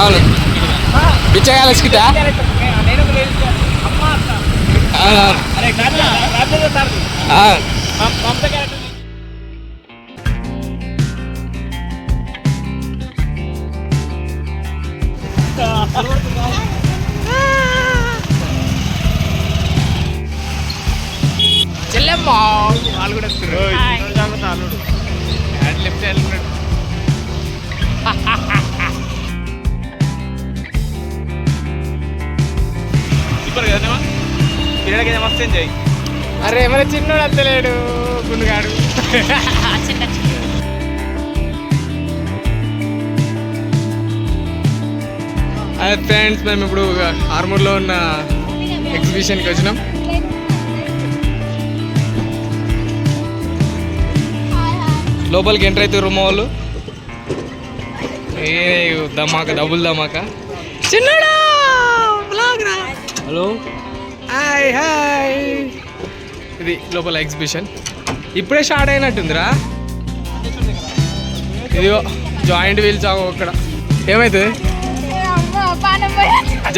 అవును బిచ్చగాల స్కిటా చెల్లెమ్మా వాళ్ళు కూడా లిఫ్ట్ వెళ్ళినాడు. అరే మన చిన్నోడు అంతలేడు గుండుగాడు. అదే ఫ్రెండ్స్ మేము ఇప్పుడు ఆర్మూర్లో ఉన్న ఎగ్జిబిషన్కి వచ్చినాం. లోపలికి ఎంటర్ అవుతారు రూమ్ వాళ్ళు. ఏ ధమాక డబుల్ ధమాక. చిన్నడా హలో హాయ్ హాయ్. ఇది లోపల ఎగ్జిబిషన్ ఇప్పుడే స్టార్ట్ అయినట్టుందిరా. ఇదిగో జాయింట్ వీల్స్ అక్కడ ఏమవుతుంది?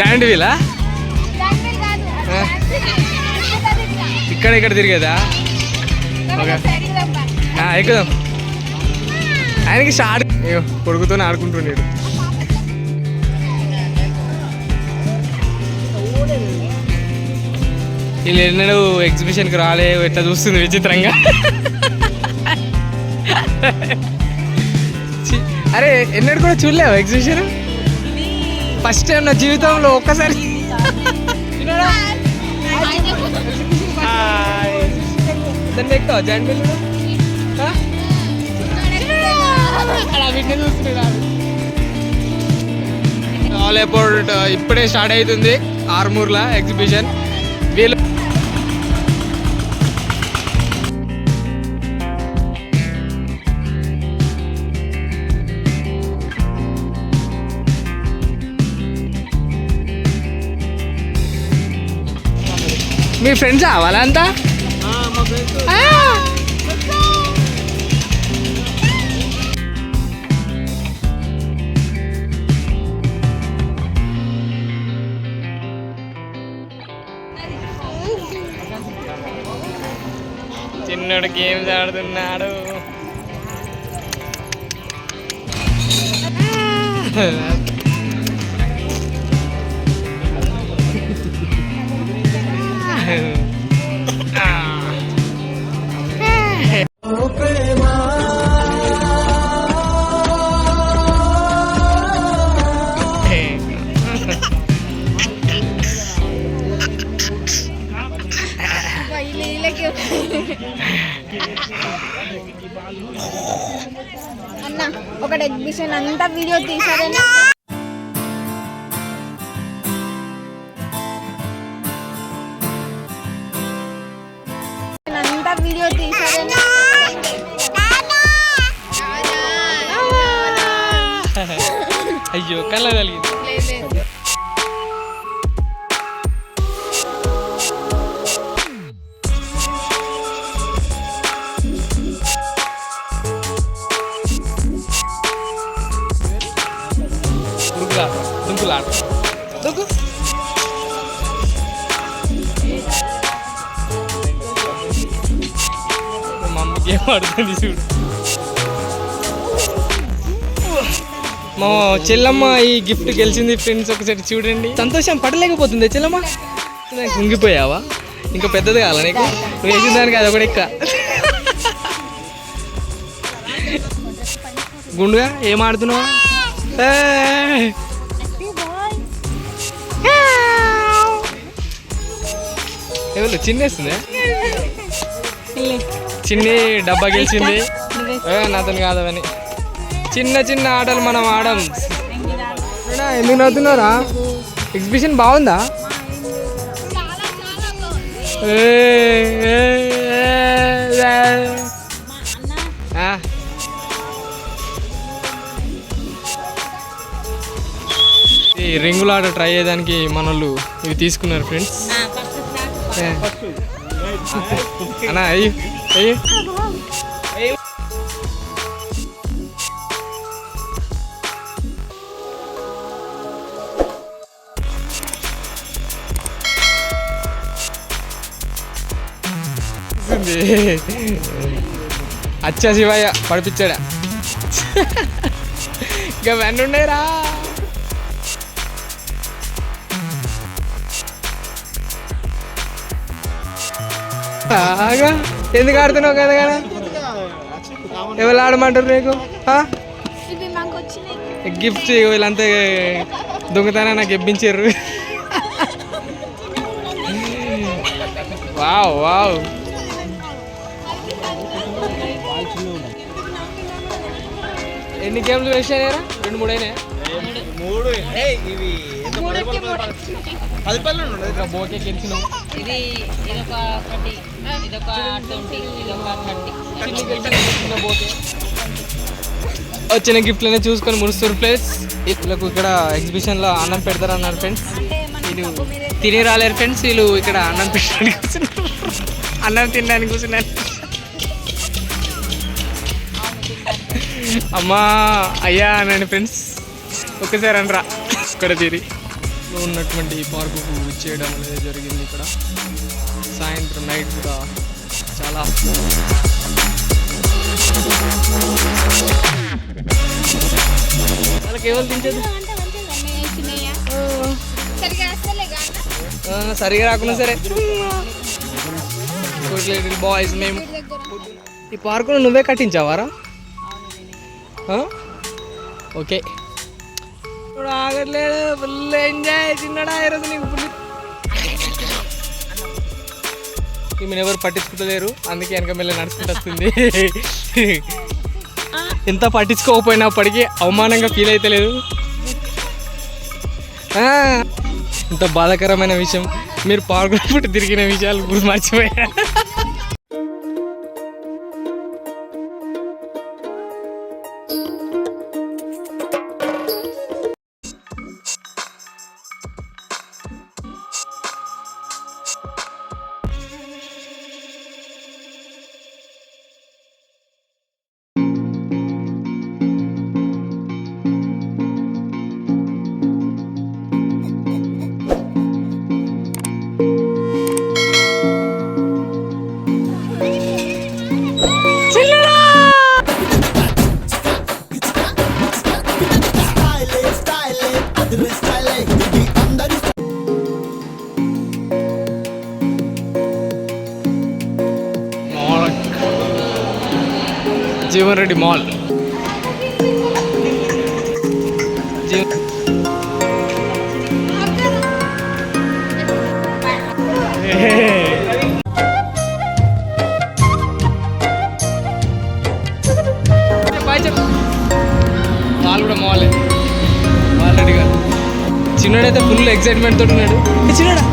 జాయింట్ వీలా ఇక్కడ తిరిగేదా? ఓకే ఎక్కుదాం. ఆయనకి షార్ట్ కొడుకుతోనే ఆడుకుంటున్నాడు. వీళ్ళు ఎన్నడూ ఎగ్జిబిషన్కి రాలే, ఎట్లా చూస్తుంది విచిత్రంగా. అరే ఎన్నడూ కూడా చూడలేవు ఎగ్జిబిషన్? ఫస్ట్ టైం నా జీవితంలో ఒక్కసారి. దాన్ని ఎక్కువ జాయింట్ వీల్ ఆల్ ఎయిర్పోర్ట్ ఇప్పుడే స్టార్ట్ అవుతుంది ఆర్మూర్లో ఎగ్జిబిషన్. వీళ్ళు మీ ఫ్రెండ్స్ వాళ్ళంతా చిన్నోడు గేమ్స్ ఆడుతున్నాడు. అన్న ఒకటి ఎగ్జిబిషన్ అంతా వీడియో తీసారేనా? అంతా వీడియో తీసారేనా? అయ్యో కళ్ళ కలిగింది. దుంకులాట దుంకు. మా అమ్మకి ఏం ఆడుతుంది చూడు. మా చెల్లమ్మ ఈ గిఫ్ట్ గెలిచింది ఫ్రెండ్స్. ఒకసారి చూడండి, సంతోషం పడలేకపోతుంది. చెల్లమ్మ కుంగిపోయావా? ఇంకా పెద్దది కావాలా నీకు? నువ్వు వేసిన దానికి అది ఒకటి ఎక్క. గుండుగా ఏం ఆడుతున్నావా? ఎవరు చిన్నేస్తుందా? చిన్ని డబ్బా గెలిచింది. నాతో కాదవని చిన్న చిన్న ఆటలు మనం ఆడం. ఎందుకు నవ్వుతున్నారా? ఎగ్జిబిషన్ బాగుందా? ఈ రింగుల ఆట ట్రై చేయడానికి మన వాళ్ళు ఇవి తీసుకున్నారు ఫ్రెండ్స్. అన్నా అయ్యి అయ్యి వచ్చింది. అచ్చా శివయ్య పడిపించాడా. ఇంకా వెన్న ఉండేరా. ఎందుకు ఆడుతున్నావు కదా కదా ఎవరు ఆడమంటారు నీకు? ఇవి మాకు వచ్చినాయి. గిఫ్ట్ వీళ్ళంతా దొంగతనం నాకు ఇప్పించారు. Wow wow. ఎన్ని గేమ్లు వేసారా? 2-3 అయినాయా? బోకే గెలిచినావు. వచ్చిన గిఫ్ట్లనే చూసుకొని మురుస్తారు ఫ్రెండ్స్. వీళ్ళకు ఇక్కడ ఎగ్జిబిషన్లో అన్నం పెడతారన్నారు ఫ్రెండ్స్. వీళ్ళు తిని రాలేరు ఫ్రెండ్స్. వీళ్ళు ఇక్కడ అన్నం పెట్టడానికి కూర్చున్నారు. అన్నం తినడానికి కూర్చున్నారు. అమ్మా అయ్యా అనండి ఫ్రెండ్స్. ఒక్కసారి అనరా ఇక్కడ తిరిగి ఉన్నటువంటి పార్కుకు ఇచ్చేయడం అనేది జరిగింది. ఇక్కడ సాయంత్రం నైట్ కూడా చాలా వాళ్ళకి ఎవరు తింటది సరిగా రాకున్నా సరే. బాయ్స్ మేము ఈ పార్కును నువ్వే కట్టించావారా? ఓకే ఆగట్లేదు. ఫుల్ ఎంజాయ్ చిన్నడా ఈరోజు నీకు ఫుల్. ఈమెను ఎవరు పట్టించుకుంటలేరు, అందుకే వెనక మెల్ల నడుచుకుంటూ వస్తుంది. ఎంత పట్టించుకోకపోయినప్పటికీ అవమానంగా ఫీల్ అయితే లేదు. ఇంత బాధాకరమైన విషయం, మీరు పాల్గొన్నప్పుడు తిరిగిన విషయాలు గుర్తు మర్చిపోయా. జీవన్ రెడ్డి మాల్. మాల్ కూడా మాలే. మాల్ రెడ్డి గారు చిన్నడైతే ఫుల్ ఎక్సైట్మెంట్ తోటి ఉన్నాడు. చిన్నడా